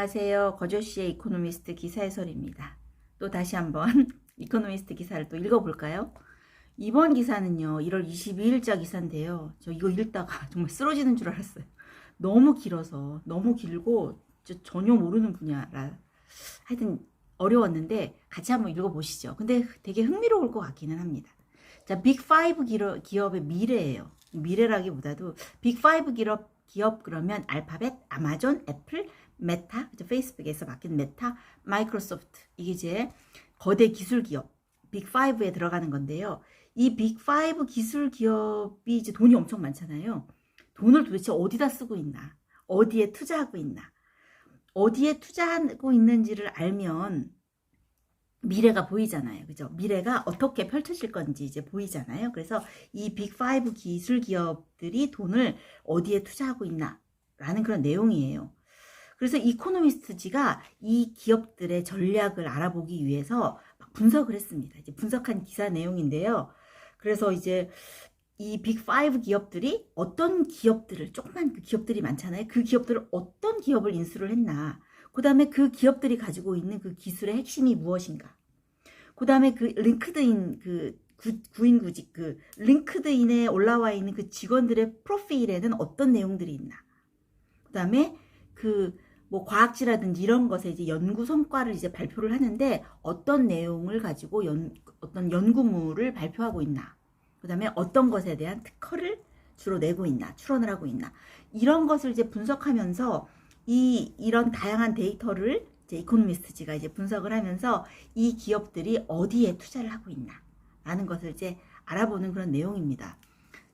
안녕하세요. 거조씨의 이코노미스트 기사 해설입니다. 또 다시 한번 이코노미스트 기사를 또 읽어볼까요? 이번 기사는요, 1월 22일자 기사인데요. 저 이거 읽다가 정말 쓰러지는 줄 알았어요. 너무 길어서, 너무 길고 전혀 모르는 분야라 하여튼 어려웠는데 같이 한번 읽어보시죠. 근데 되게 흥미로울 것 같기는 합니다. 자, 빅5 기업의 미래예요. 미래라기보다도 빅5 기업 그러면 알파벳, 아마존, 애플, 메타, 페이스북에서 맡긴 메타, 마이크로소프트, 이게 이제 거대 기술 기업 빅5에 들어가는 건데요. 이 빅5 기술 기업이 이제 돈이 엄청 많잖아요. 돈을 도대체 어디다 쓰고 있나, 어디에 투자하고 있나, 어디에 투자하고 있는지를 알면 미래가 보이잖아요. 그죠? 미래가 어떻게 펼쳐질 건지 이제 보이잖아요. 그래서 이 빅5 기술 기업들이 돈을 어디에 투자하고 있나 라는 그런 내용이에요. 그래서 이코노미스트지가 이 기업들의 전략을 알아보기 위해서 막 분석을 했습니다. 이제 분석한 기사 내용인데요. 그래서 이제 이 빅5 기업들이 어떤 기업들을, 조그만 그 기업들이 많잖아요. 그 기업들을 어떤 기업을 인수를 했나. 그 다음에 그 기업들이 가지고 있는 그 기술의 핵심이 무엇인가. 그 다음에 그 링크드인 구인구직 링크드인에 올라와 있는 그 직원들의 프로필에는 어떤 내용들이 있나. 그 다음에 뭐 과학지라든지 이런 것에 이제 연구 성과를 이제 발표를 하는데 어떤 내용을 가지고 어떤 연구물을 발표하고 있나. 그 다음에 어떤 것에 대한 특허를 주로 내고 있나, 출원을 하고 있나. 이런 것을 이제 분석하면서 이런 다양한 데이터를 이제 이코노미스트지가 이제 분석을 하면서 이 기업들이 어디에 투자를 하고 있나 라는 것을 이제 알아보는 그런 내용입니다.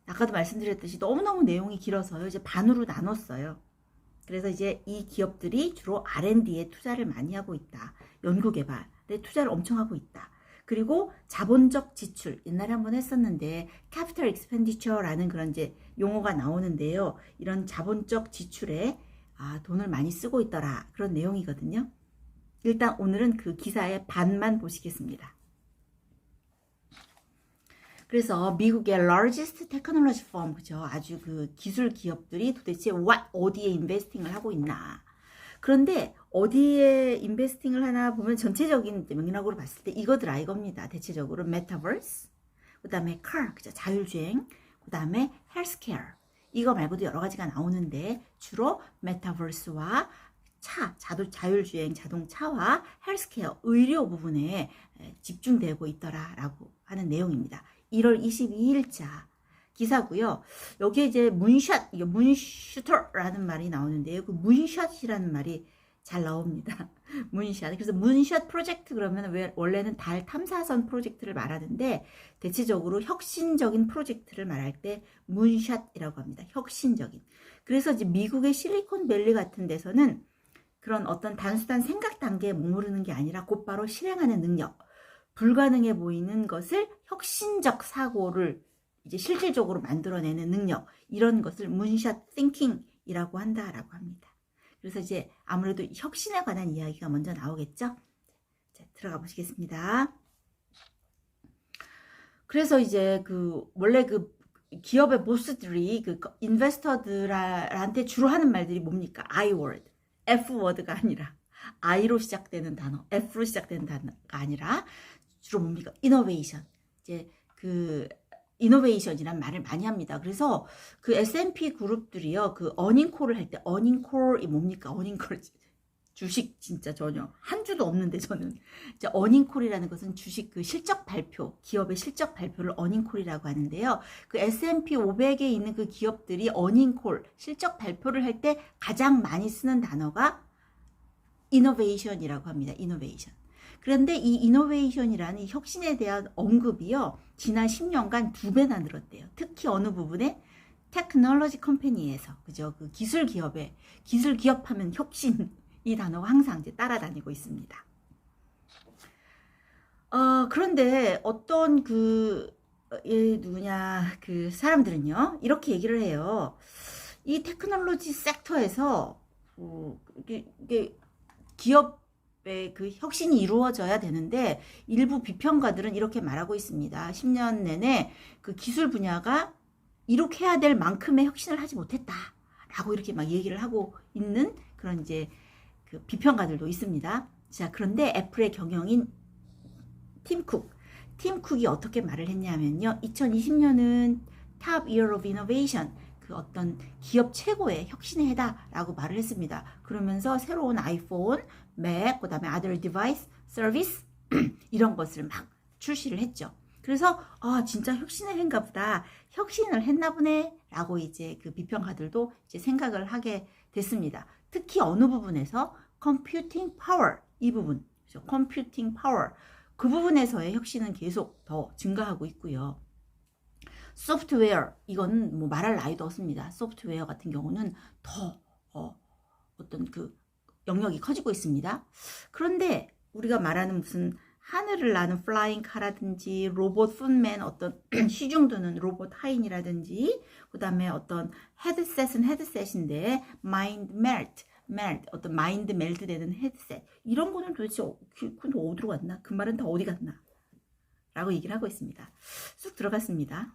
아까도 말씀드렸듯이 너무너무 내용이 길어서요. 이제 반으로 나눴어요. 그래서 이제 이 기업들이 주로 R&D에 투자를 많이 하고 있다. 연구개발에 투자를 엄청 하고 있다. 그리고 자본적 지출, 옛날에 한번 했었는데 capital expenditure라는 그런 이제 용어가 나오는데요. 이런 자본적 지출에 돈을 많이 쓰고 있더라. 그런 내용이거든요. 일단 오늘은 그 기사의 반만 보시겠습니다. 그래서 미국의 largest technology firm, 그죠? 아주 그 기술 기업들이 도대체 어디에 인베스팅을 하고 있나. 그런데 어디에 인베스팅을 하나 보면 전체적인 맥락으로 봤을 때 이거더라 이겁니다. 대체적으로 메타버스, 그 다음에 car, 그죠? 자율주행, 그 다음에 헬스케어. 이거 말고도 여러 가지가 나오는데 주로 메타버스와 자율주행 자동차와 헬스케어, 의료 부분에 집중되고 있더라라고 하는 내용입니다. 1월 22일자 기사고요. 여기에 이제 문슈터라는 말이 나오는데요. 그 문샷이라는 말이 잘 나옵니다. 문샷. 그래서 문샷 프로젝트 그러면 원래는 달 탐사선 프로젝트를 말하는데 대체적으로 혁신적인 프로젝트를 말할 때 문샷이라고 합니다. 혁신적인. 그래서 이제 미국의 실리콘밸리 같은 데서는 그런 어떤 단순한 생각 단계에 머무르는 게 아니라 곧바로 실행하는 능력, 불가능해 보이는 것을 혁신적 사고를 이제 실질적으로 만들어내는 능력, 이런 것을 문샷 띵킹이라고 한다라고 합니다. 그래서 이제 아무래도 혁신에 관한 이야기가 먼저 나오겠죠? 자, 들어가 보시겠습니다. 그래서 이제 원래 기업의 보스들이 인베스터들한테 주로 하는 말들이 뭡니까? I word, F word가 아니라 I로 시작되는 단어, F로 시작되는 단어가 아니라 주로 뭡니까? 이노베이션. 이제 이노베이션이란 말을 많이 합니다. 그래서 그 S&P 그룹들이요, 어닝콜을 할 때, 어닝콜이 뭡니까? 어닝콜. 주식 진짜 전혀 한 주도 없는데 저는 이제 어닝콜이라는 것은 주식 실적 발표, 기업의 실적 발표를 어닝콜이라고 하는데요. 그 S&P 500에 있는 그 기업들이 어닝콜 실적 발표를 할 때 가장 많이 쓰는 단어가 이노베이션이라고 합니다. 이노베이션. 그런데 이 이노베이션이라는 혁신에 대한 언급이요, 지난 10년간 2배나 늘었대요. 특히 어느 부분에 테크놀로지 컴퍼니에서, 그죠? 그 기술 기업 하면 혁신, 이 단어가 항상 이제 따라다니고 있습니다. 그런데 어떤 사람들은요, 이렇게 얘기를 해요. 이 테크놀로지 섹터에서, 이게 기업의 혁신이 이루어져야 되는데 일부 비평가들은 이렇게 말하고 있습니다. 10년 내내 그 기술 분야가 이렇게 해야 될 만큼의 혁신을 하지 못했다라고 이렇게 막 얘기를 하고 있는 그런 이제 그 비평가들도 있습니다. 자, 그런데 애플의 경영인 팀 쿡이 어떻게 말을 했냐면요. 2020년은 Top Year of Innovation, 그 어떤 기업 최고의 혁신의 해다라고 말을 했습니다. 그러면서 새로운 아이폰, 맥, 그 다음에 other device, service 이런 것을 막 출시를 했죠. 그래서 진짜 혁신의 해인가 보다, 혁신을 했나 보네 라고 이제 그 비평가들도 이제 생각을 하게 됐습니다. 특히 어느 부분에서 computing power, 이 부분, 그렇죠? computing power, 그 부분에서의 혁신은 계속 더 증가하고 있고요. 소프트웨어, 이건 뭐 말할 나위도 없습니다. 소프트웨어 같은 경우는 더 어떤 그 영역이 커지고 있습니다. 그런데 우리가 말하는 무슨 하늘을 나는 플라잉 카라든지 로봇 풋맨, 어떤 시중드는 로봇 하인이라든지, 그 다음에 어떤 헤드셋은 헤드셋인데 마인드 멜트, 어떤 마인드 멜트 되는 헤드셋, 이런 거는 도대체 그건 어디로 갔나? 그 말은 다 어디 갔나? 라고 얘기를 하고 있습니다. 쑥 들어갔습니다.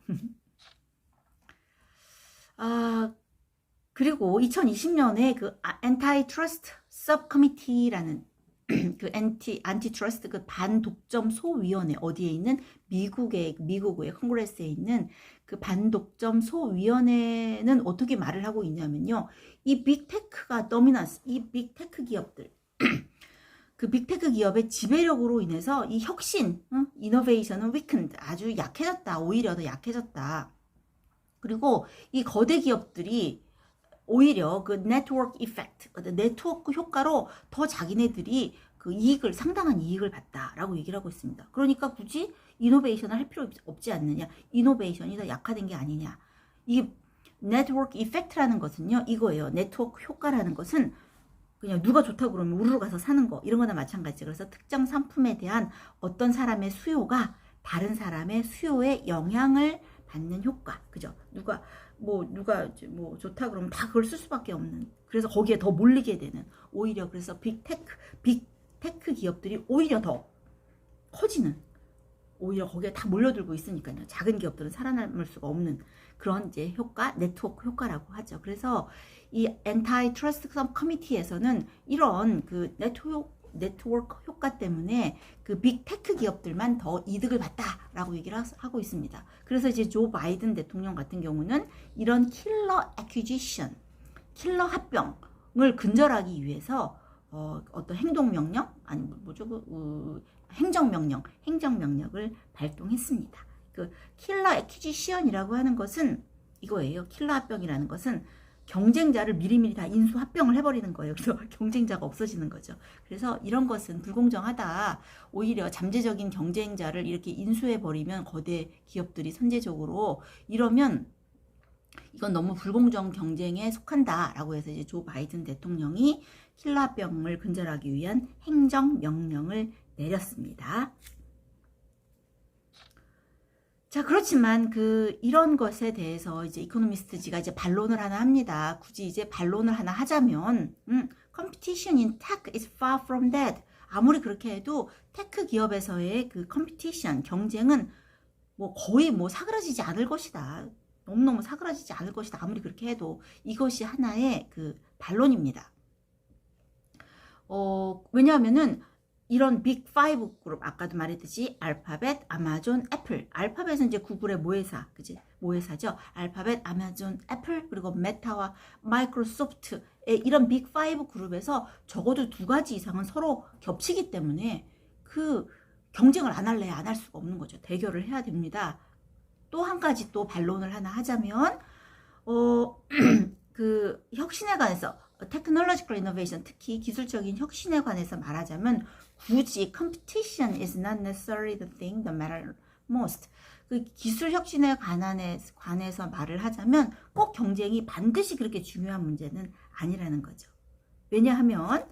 그리고 2020년에 그 Antitrust Subcommittee라는 그 안티트러스트 그 반독점 소위원회, 어디에 있는 미국의 콩그레스에 있는 그 반독점 소위원회는 어떻게 말을 하고 있냐면요. 이 빅테크가 도미넌스, 이 빅테크 기업들 그 빅테크 기업의 지배력으로 인해서 이 혁신, 이노베이션은 weakened, 아주 약해졌다. 오히려 더 약해졌다. 그리고 이 거대 기업들이 오히려 그 네트워크 이펙트, 네트워크 효과로 더 자기네들이 그 상당한 이익을 봤다라고 얘기를 하고 있습니다. 그러니까 굳이 이노베이션을 할 필요 없지 않느냐. 이노베이션이 더 약화된 게 아니냐. 이 네트워크 이펙트라는 것은요, 이거예요. 네트워크 효과라는 것은 그냥 누가 좋다고 그러면 우르르 가서 사는 거, 이런 거나 마찬가지죠. 그래서 특정 상품에 대한 어떤 사람의 수요가 다른 사람의 수요에 영향을 받는 효과. 그죠? 누가 좋다 그러면 다 그걸 쓸 수밖에 없는. 그래서 거기에 더 몰리게 되는. 오히려 그래서 빅테크 기업들이 오히려 더 커지는. 오히려 거기에 다 몰려들고 있으니까요. 작은 기업들은 살아남을 수가 없는 그런 이제 효과, 네트워크 효과라고 하죠. 그래서 이 엔타이트러스트 커미티에서는 이런 그 네트워크 효과 때문에 그 빅테크 기업들만 더 이득을 봤다라고 얘기를 하고 있습니다. 그래서 이제 조 바이든 대통령 같은 경우는 이런 킬러 애퀴지션, 킬러 합병을 근절하기 위해서 어떤 행동명령, 아니 행정명령을 발동했습니다. 그 킬러 애퀴지션이라고 하는 것은 이거예요. 킬러 합병이라는 것은 경쟁자를 미리미리 다 인수 합병을 해버리는 거예요. 그래서 경쟁자가 없어지는 거죠. 그래서 이런 것은 불공정하다. 오히려 잠재적인 경쟁자를 이렇게 인수해버리면 거대 기업들이 선제적으로 이러면 이건 너무 불공정 경쟁에 속한다라고 해서 이제 조 바이든 대통령이 킬러 합병을 근절하기 위한 행정명령을 내렸습니다. 자, 그렇지만 이런 것에 대해서 이제 이코노미스트지가 이제 반론을 하나 합니다. 굳이 이제 반론을 하나 하자면, competition in tech is far from dead. 아무리 그렇게 해도 테크 기업에서의 그 competition, 경쟁은 뭐 거의 뭐 사그라지지 않을 것이다. 너무너무 사그라지지 않을 것이다. 아무리 그렇게 해도 이것이 하나의 그 반론입니다. 왜냐하면은 이런 빅5 그룹, 아까도 말했듯이 알파벳, 아마존, 애플. 알파벳은 이제 구글의 모회사, 그지? 모회사죠. 알파벳, 아마존, 애플, 그리고 메타와 마이크로소프트의 이런 빅5 그룹에서 적어도 2가지 이상은 서로 겹치기 때문에 그 경쟁을 안 할래 안 할 수가 없는 거죠. 대결을 해야 됩니다. 또 한 가지 또 반론을 하나 하자면, 그 혁신에 관해서 technological innovation, 특히 기술적인 혁신에 관해서 말하자면 굳이 competition is not necessarily the thing that matters most. 그 기술 혁신에 관해서 말을 하자면 꼭 경쟁이 반드시 그렇게 중요한 문제는 아니라는 거죠. 왜냐하면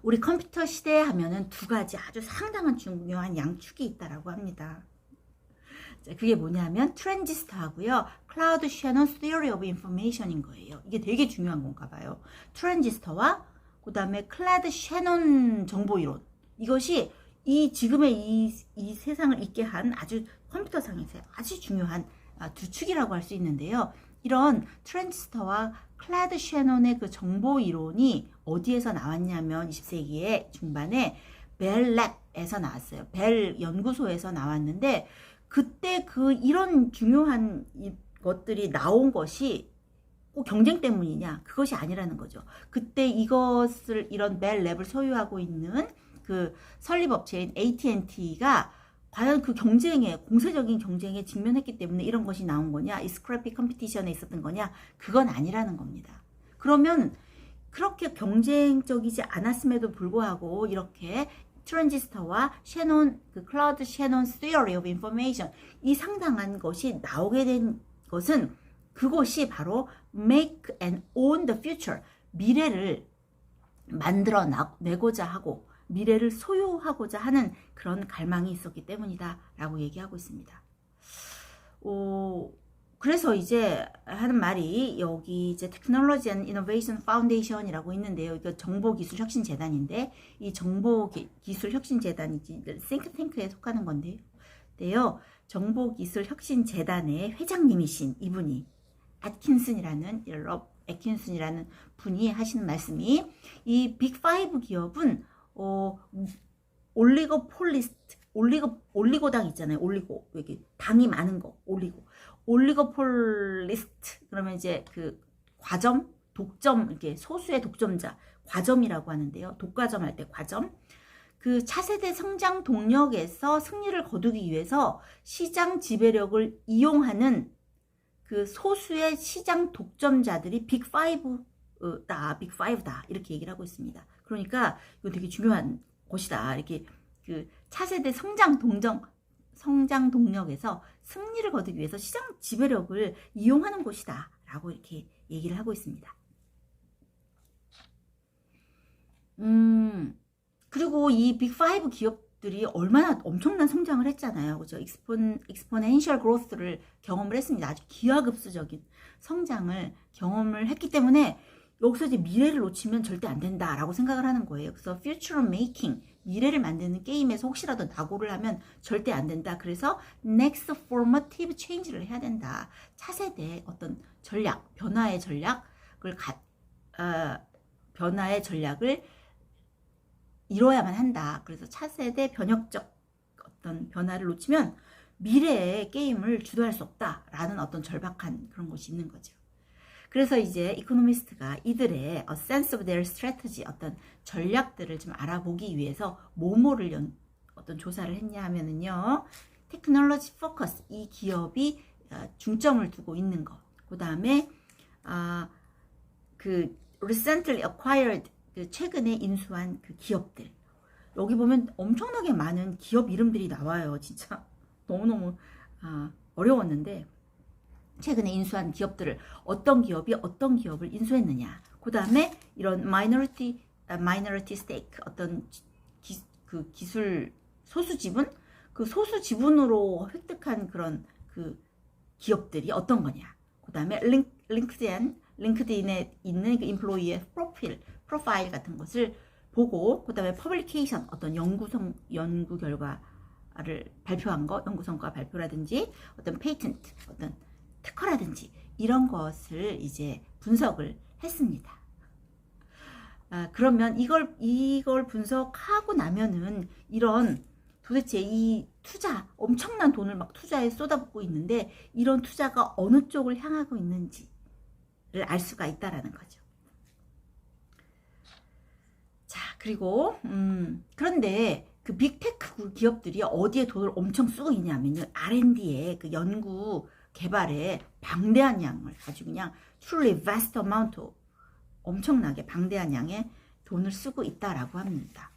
우리 컴퓨터 시대에 하면은 2가지 아주 상당한 중요한 양축이 있다라고 합니다. 그게 뭐냐면 트랜지스터하고요, 클라우드 셔넌 Theory of Information인 거예요. 이게 되게 중요한 건가 봐요. 트랜지스터와 그 다음에 클라우드 셔넌 정보이론, 이것이 지금의 이 세상을 있게 한 아주 컴퓨터상에서 아주 중요한 두 축이라고 할 수 있는데요. 이런 트랜지스터와 클라드 셰논의 그 정보 이론이 어디에서 나왔냐면 20세기의 중반에 벨 랩에서 나왔어요. 벨 연구소에서 나왔는데 그때 그 이런 중요한 것들이 나온 것이 꼭 경쟁 때문이냐? 그것이 아니라는 거죠. 그때 이것을 이런 벨 랩을 소유하고 있는 그 설립업체인 AT&T가 과연 그 경쟁에 공세적인 경쟁에 직면했기 때문에 이런 것이 나온 거냐? 이 스크래피 컴피티션에 있었던 거냐? 그건 아니라는 겁니다. 그러면 그렇게 경쟁적이지 않았음에도 불구하고 이렇게 트랜지스터와 셰논 그 클라우드 셰논 Theory of Information 이 상당한 것이 나오게 된 것은 그것이 바로 make and own the future 미래를 만들어 내고자 하고 미래를 소유하고자 하는 그런 갈망이 있었기 때문이다 라고 얘기하고 있습니다. 그래서 이제 하는 말이 여기 이제 Technology and Innovation Foundation이라고 있는데요. 이거 정보기술혁신재단인데 이 정보기술혁신재단이 싱크탱크에 속하는 건데요. 정보기술혁신재단의 회장님이신 이분이 럽 애킨슨이라는 분이 하시는 말씀이 이 빅5 기업은 올리고당 있잖아요. 올리고 여기 당이 많은 거 올리고폴리스트 그러면 이제 그 과점 독점 이렇게 소수의 독점자 과점이라고 하는데요. 독과점 할 때 과점 그 차세대 성장 동력에서 승리를 거두기 위해서 시장 지배력을 이용하는 그 소수의 시장 독점자들이 빅5다 이렇게 얘기를 하고 있습니다. 그러니까 이거 되게 중요한 것이다. 이렇게 그 차세대 성장 동력에서 승리를 거두기 위해서 시장 지배력을 이용하는 곳이다 라고 이렇게 얘기를 하고 있습니다. 그리고 이 빅5 기업들이 얼마나 엄청난 성장을 했잖아요. 그죠? exponential growth를 경험을 했습니다. 아주 기하급수적인 성장을 경험을 했기 때문에 여기서 이제 미래를 놓치면 절대 안 된다라고 생각을 하는 거예요. 그래서 future making, 미래를 만드는 게임에서 혹시라도 낙오를 하면 절대 안 된다. 그래서 next formative change를 해야 된다. 차세대 어떤 전략, 변화의 전략을 이뤄야만 한다. 그래서 차세대 변혁적 어떤 변화를 놓치면 미래의 게임을 주도할 수 없다라는 어떤 절박한 그런 것이 있는 거죠. 그래서 이제 이코노미스트가 이들의 a sense of their strategy 어떤 전략들을 좀 알아보기 위해서 뭐뭐를 어떤 조사를 했냐 하면은요. 테크놀로지 포커스 이 기업이 중점을 두고 있는 것. 그다음에 그 recently acquired 그 최근에 인수한 그 기업들. 여기 보면 엄청나게 많은 기업 이름들이 나와요. 진짜 너무너무 어려웠는데 최근에 인수한 기업들을 어떤 기업이 어떤 기업을 인수했느냐. 그 다음에 이런 minority stake 어떤 그 기술 소수 지분 그 소수 지분으로 획득한 그런 그 기업들이 어떤 거냐. 그 다음에 링크드인에 있는 그 인플로이의 프로파일 같은 것을 보고 그 다음에 퍼블리케이션 어떤 연구 결과를 발표한 거 연구 성과 발표라든지 어떤 페이턴트 어떤 특허라든지 이런 것을 이제 분석을 했습니다. 그러면 이걸 분석하고 나면은 이런 도대체 이 투자 엄청난 돈을 막 투자에 쏟아붓고 있는데 이런 투자가 어느 쪽을 향하고 있는지를 알 수가 있다라는 거죠. 자 그리고 그런데 그 빅테크 기업들이 어디에 돈을 엄청 쓰고 있냐면요. R&D에 그 연구 개발에 방대한 양을 아주 그냥 truly vast amount 엄청나게 방대한 양의 돈을 쓰고 있다라고 합니다.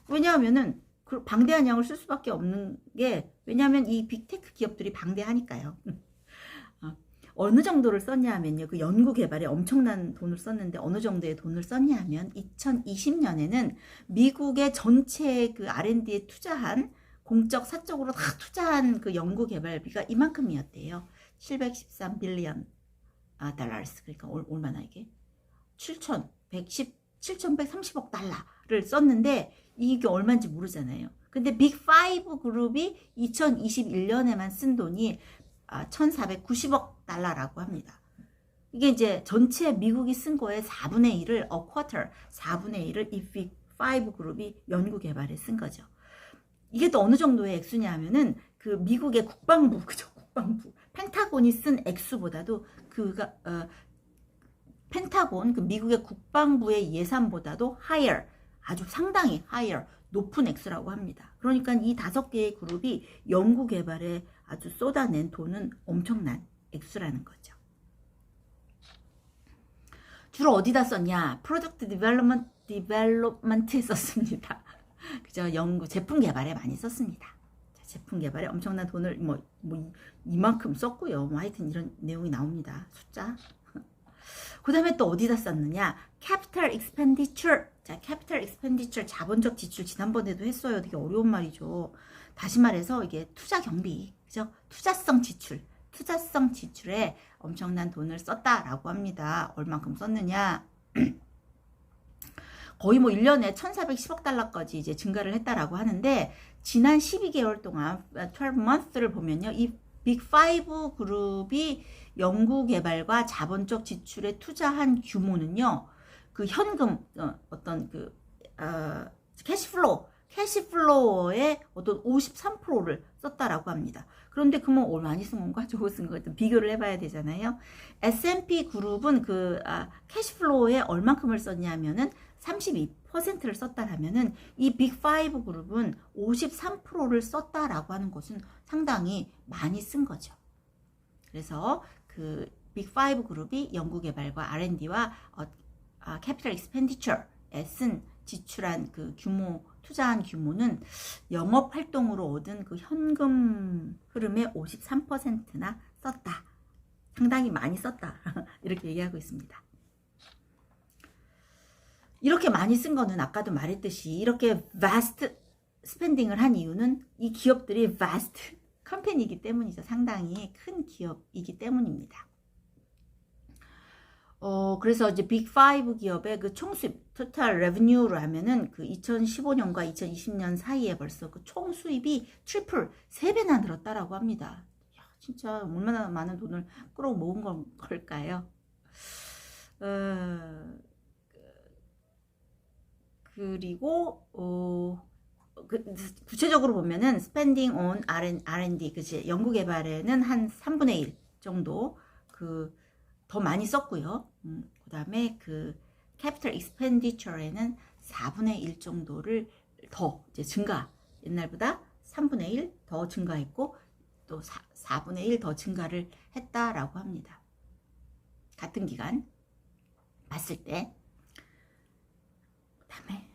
왜냐하면은 그 방대한 양을 쓸 수밖에 없는 게 왜냐하면 이 빅테크 기업들이 방대하니까요. 어느 정도를 썼냐 하면요. 그 연구 개발에 엄청난 돈을 썼는데 어느 정도의 돈을 썼냐 하면 2020년에는 미국의 전체 그 R&D에 투자한 공적 사적으로 다 투자한 그 연구 개발비가 이만큼이었대요. 713 빌리언 달러스. 그러니까 얼마나 이게 7,130억 달러를 썼는데 이게 얼마인지 모르잖아요. 근데 빅5 그룹이 2021년에만 쓴 돈이 1490억 달러라고 합니다. 이게 이제 전체 미국이 쓴 거의 4분의 1을 a quarter, 4분의 1을 이 빅 5 그룹이 연구개발에 쓴 거죠. 이게 또 어느 정도의 액수냐 하면은 그 미국의 국방부, 그죠? 국방부. 펜타곤이 쓴 액수보다도 펜타곤, 그 미국의 국방부의 예산보다도 higher, 아주 상당히 higher, 높은 액수라고 합니다. 그러니까 이 5개의 그룹이 연구개발에 아주 쏟아낸 돈은 엄청난 액수라는 거죠. 주로 어디다 썼냐? 프로덕트 디벨롭먼트에 썼습니다. 그죠? 제품 개발에 많이 썼습니다. 자, 제품 개발에 엄청난 돈을 이만큼 썼고요. 하여튼 이런 내용이 나옵니다. 숫자. 그 다음에 또 어디다 썼느냐? Capital Expenditure. 자, Capital Expenditure, 자본적 지출. 지난번에도 했어요. 되게 어려운 말이죠. 다시 말해서 이게 투자 경비, 그죠? 투자성 지출에 엄청난 돈을 썼다라고 합니다. 얼만큼 썼느냐? 거의 1년에 1410억 달러까지 이제 증가를 했다라고 하는데, 지난 12개월 동안, 12month를 보면요. 이 빅5 그룹이 연구개발과 자본적 지출에 투자한 규모는요. 그 현금, 캐시플로어의 어떤 53%를 썼다라고 합니다. 그런데 그러면 많이 쓴 건가? 적어 쓴 건가? 비교를 해봐야 되잖아요. S&P 그룹은 캐시플로어에 얼만큼을 썼냐면은 32%를 썼다라면은 이 빅5 그룹은 53%를 썼다라고 하는 것은 상당히 많이 쓴 거죠. 그래서 그 빅5 그룹이 연구개발과 R&D와 캐피털 익스펜디처에 지출한 그 규모, 투자한 규모는 영업활동으로 얻은 그 현금 흐름의 53%나 썼다. 상당히 많이 썼다. 이렇게 얘기하고 있습니다. 이렇게 많이 쓴 거는 아까도 말했듯이 이렇게 vast 스펜딩을 한 이유는 이 기업들이 vast 컴퍼니이기 때문이죠. 상당히 큰 기업이기 때문입니다. 그래서 이제 빅5 기업의 그 총수입, 토탈 레버뉴로 하면은 그 2015년과 2020년 사이에 벌써 그 총수입이 트리플, 3배나 늘었다라고 합니다. 야, 진짜 얼마나 많은 돈을 끌어모은 걸까요? 그리고, 구체적으로 보면은 spending on R&D, 그치? 연구개발에는 한 3분의 1 정도 더 많이 썼고요. 그 다음에 그 capital expenditure에는 4분의 1 정도를 더 이제 증가, 옛날보다 3분의 1 더 증가했고 또 4분의 1 더 증가를 했다라고 합니다. 같은 기간 봤을 때. 그다음에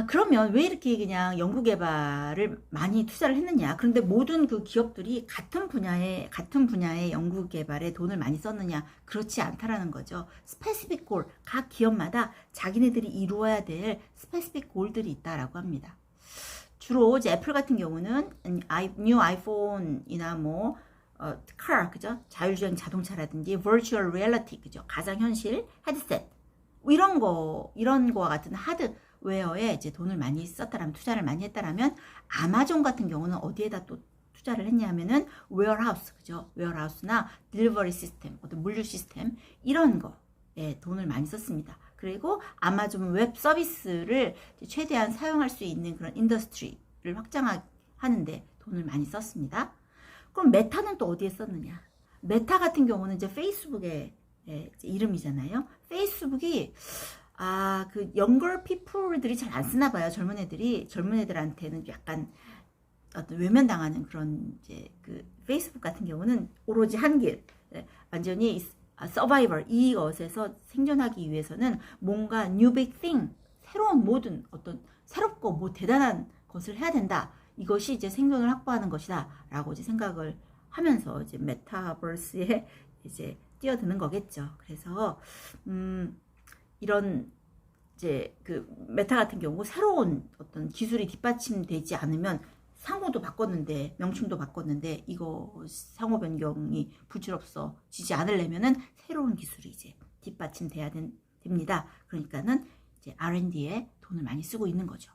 그러면 왜 이렇게 그냥 연구개발을 많이 투자를 했느냐? 그런데 모든 그 기업들이 같은 분야의 연구개발에 돈을 많이 썼느냐? 그렇지 않다라는 거죠. 스페시픽 골, 각 기업마다 자기네들이 이루어야 될 스페시픽 골들이 있다라고 합니다. 주로 이제 애플 같은 경우는 뉴 아이폰이나 car, 그죠? 자율주행 자동차라든지 virtual reality, 그죠? 가상현실 헤드셋 이런 거와 같은 하드웨어에 이제 돈을 많이 썼다라면, 투자를 많이 했다라면, 아마존 같은 경우는 어디에다 또 투자를 했냐면은 웨어하우스, 그죠? 웨어하우스나 딜리버리 시스템, 어떤 물류 시스템 이런 거에 돈을 많이 썼습니다. 그리고 아마존 웹 서비스를 최대한 사용할 수 있는 그런 인더스트리를 확장하는데 돈을 많이 썼습니다. 그럼 메타는 또 어디에 썼느냐? 메타 같은 경우는 이제 페이스북의 이름이잖아요. 페이스북이 그 younger people들이 잘 안 쓰나 봐요. 젊은 애들한테는 약간 어떤 외면당하는 그런 이제 그 페이스북 같은 경우는 오로지 한 길, 완전히 서바이벌, 이것에서 생존하기 위해서는 뭔가 new big thing, 새로운 모든 어떤 새롭고 대단한 것을 해야 된다. 이것이 이제 생존을 확보하는 것이다라고 이제 생각을 하면서 이제 메타버스에 이제 뛰어드는 거겠죠. 그래서 이런 이제 그 메타 같은 경우 새로운 어떤 기술이 뒷받침되지 않으면 상호도 바꿨는데, 명칭도 바꿨는데 이거 상호 변경이 부질없어지지 않으려면은 새로운 기술이 이제 뒷받침돼야 됩니다. 그러니까는 이제 R&D에 돈을 많이 쓰고 있는 거죠.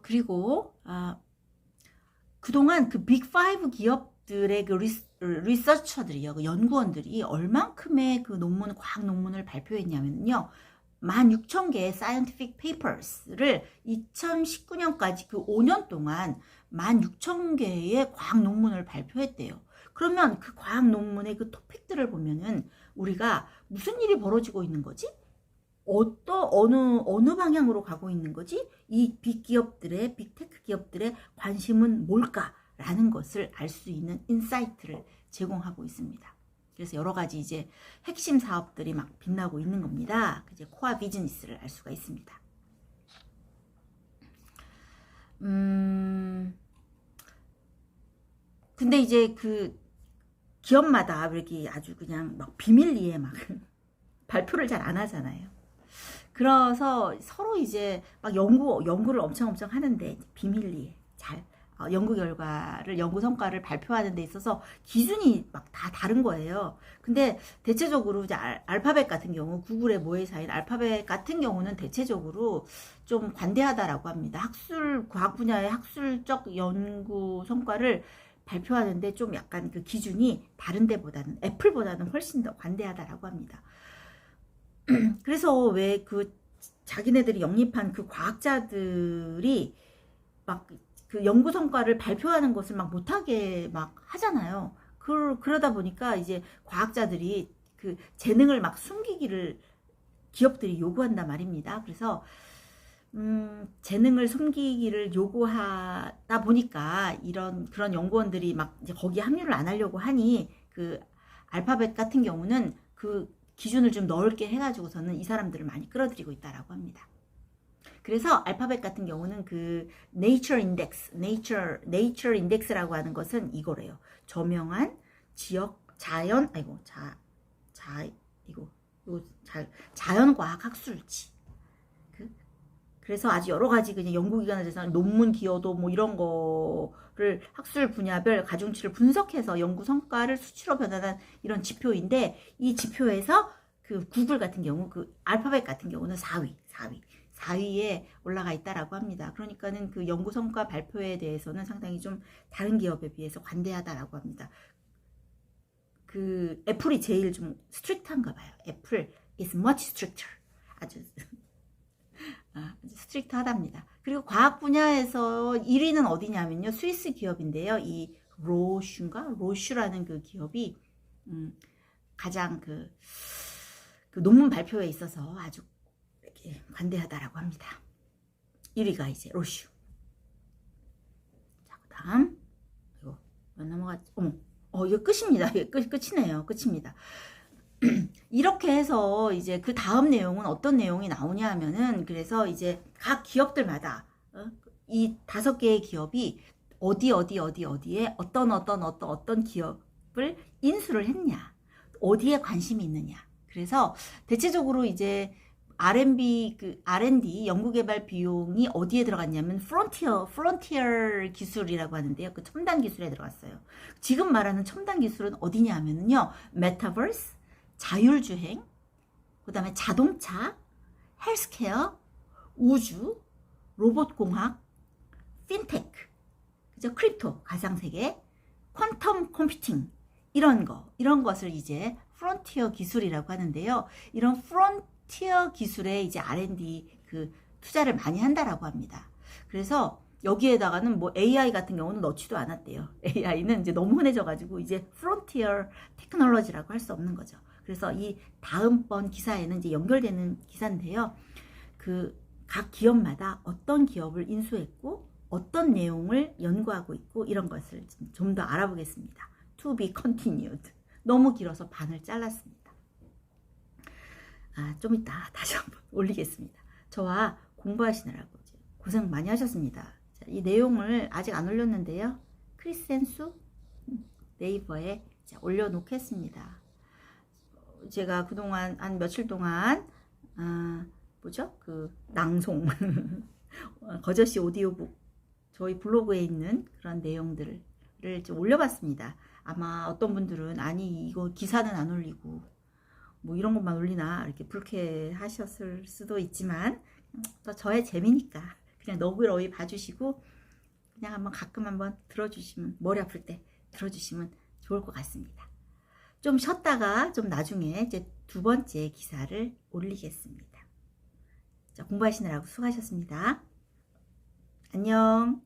그리고 그동안 그 빅5 기업들의 그 리서처들이요, 그 연구원들이 얼만큼의 그 과학 논문을 발표했냐면요, 16,000개의 scientific papers를 2019년까지 그 5년 동안 16,000개의 과학 논문을 발표했대요. 그러면 그 과학 논문의 그 토픽들을 보면은 우리가 무슨 일이 벌어지고 있는 거지? 어느 방향으로 가고 있는 거지? 이 빅기업들의, 빅테크 기업들의 관심은 뭘까라는 것을 알 수 있는 인사이트를 제공하고 있습니다. 그래서 여러 가지 이제 핵심 사업들이 막 빛나고 있는 겁니다. 이제 코어 비즈니스를 알 수가 있습니다. 근데 이제 그 기업마다 이렇게 아주 그냥 막 비밀리에 막 발표를 잘 안 하잖아요. 그래서 서로 이제 막 연구를 엄청 하는데 비밀리에 잘 연구 결과를, 연구 성과를 발표하는 데 있어서 기준이 막 다 다른 거예요. 근데 대체적으로 이제 알파벳 같은 경우, 구글의 모회사인 알파벳 같은 경우는 대체적으로 좀 관대하다라고 합니다. 과학 분야의 학술적 연구 성과를 발표하는데 좀 약간 그 기준이 다른 데보다는, 애플보다는 훨씬 더 관대하다라고 합니다. 그래서 왜 그 자기네들이 영입한 그 과학자들이 막 그 연구 성과를 발표하는 것을 막 못하게 막 하잖아요. 그러다 보니까 이제 과학자들이 그 재능을 막 숨기기를 기업들이 요구한단 말입니다. 그래서 재능을 숨기기를 요구하다 보니까 그런 연구원들이 막 이제 거기에 합류를 안 하려고 하니, 그 알파벳 같은 경우는 그 기준을 좀 넓게 해가지고서는 이 사람들을 많이 끌어들이고 있다라고 합니다. 그래서 알파벳 같은 경우는 그 Nature Index라고 하는 것은 이거래요. 저명한 지역 자연과학 학술지. 그래서 아주 여러 가지 그냥 연구기관에서 논문 기여도 뭐 이런 거를 학술 분야별 가중치를 분석해서 연구 성과를 수치로 변환한 이런 지표인데, 이 지표에서 그 구글 같은 경우, 그 알파벳 같은 경우는 4위에 올라가 있다라고 합니다. 그러니까는 그 연구 성과 발표에 대해서는 상당히 좀 다른 기업에 비해서 관대하다라고 합니다. 그 애플이 제일 좀 스트릭트한가 봐요. 애플 is much stricter. 아주 스트릭트하답니다. 그리고 과학 분야에서 1위는 어디냐면요, 스위스 기업인데요. 이 로슈라는 그 기업이 가장 그 논문 발표에 있어서 아주 이렇게 관대하다라고 합니다. 1위가 이제 로슈. 자, 그다음 이거 넘어갔지. 이거 끝입니다. 끝이네요. 끝입니다. 이렇게 해서 이제 그 다음 내용은 어떤 내용이 나오냐 하면은, 그래서 이제 각 기업들마다 이 5개의 기업이 어디에 어떤 기업을 인수를 했냐, 어디에 관심이 있느냐. 그래서 대체적으로 이제 R&D 연구개발 비용이 어디에 들어갔냐면 프론티어 기술이라고 하는데요. 그 첨단 기술에 들어갔어요. 지금 말하는 첨단 기술은 어디냐 하면요, 메타버스, 자율주행, 그 다음에 자동차, 헬스케어, 우주, 로봇공학, 핀테크, 그죠? 크립토, 가상세계, 퀀텀 컴퓨팅, 이런 것을 이제 프론티어 기술이라고 하는데요. 이런 프론티어 기술에 이제 R&D 그 투자를 많이 한다라고 합니다. 그래서 여기에다가는 뭐 AI 같은 경우는 넣지도 않았대요. AI는 이제 너무 흔해져가지고 이제 프론티어 테크놀로지라고 할 수 없는 거죠. 그래서 이 다음번 기사에는 이제 연결되는 기사인데요. 그 각 기업마다 어떤 기업을 인수했고 어떤 내용을 연구하고 있고 이런 것을 좀 더 알아보겠습니다. To be continued. 너무 길어서 반을 잘랐습니다. 좀 이따 다시 한번 올리겠습니다. 저와 공부하시느라고 고생 많이 하셨습니다. 자, 이 내용을 아직 안 올렸는데요. 크리센수 네이버에 올려놓겠습니다. 제가 그동안 한 며칠 동안 그 낭송 거저씨 오디오북 저희 블로그에 있는 그런 내용들을 좀 올려봤습니다. 아마 어떤 분들은 아니 이거 기사는 안 올리고 뭐 이런 것만 올리나 이렇게 불쾌하셨을 수도 있지만 또 저의 재미니까 그냥 너그러이 봐주시고 그냥 한번 가끔 한번 들어주시면, 머리 아플 때 들어주시면 좋을 것 같습니다. 좀 쉬었다가 좀 나중에 이제 두 번째 기사를 올리겠습니다. 자, 공부하시느라고 수고하셨습니다. 안녕.